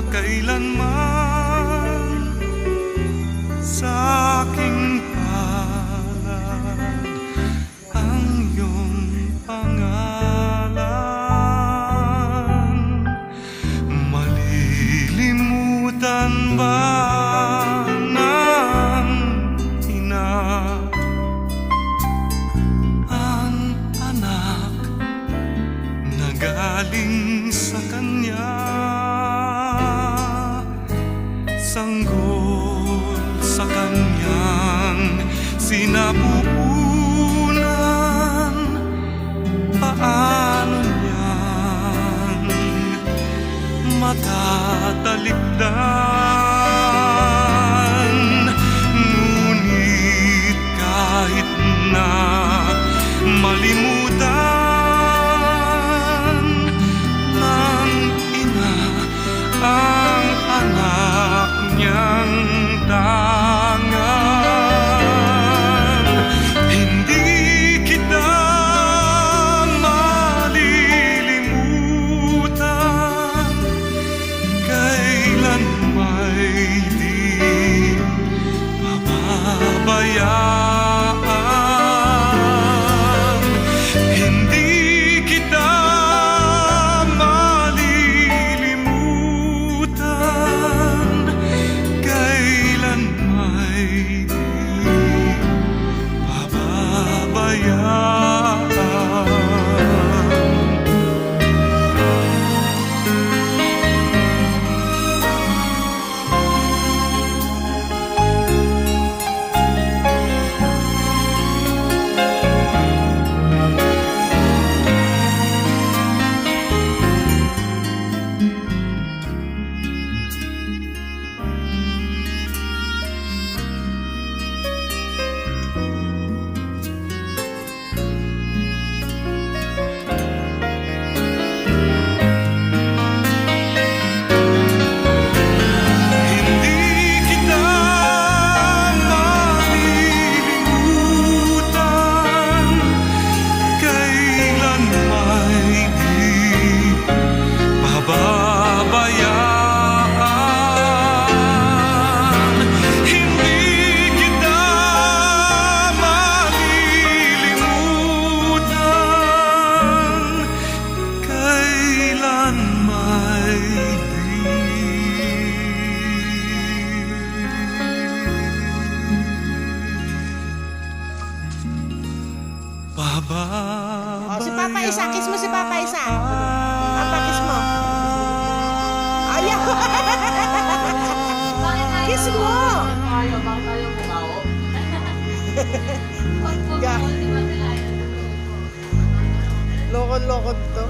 kailanman sa aking palad ang iyong pangalan. Malilimutan ba ng ina ang anak na galing sa kanya? Sanggol sa kanyang sinapupunan, paano niyang matatalikdan? Ngunit kahit na malimutan ng ina ang anak niyang tangan, hindi kita malilimutan, kailan may di pababayaan. Hindi kita malilimutan, kailan may di pababayaan. Si Papa Isa, kiss mo si Papa Isa. Papa, kiss mo. Ayaw. Kiss mo. Bakit tayo kumao? Lokon-lokon to.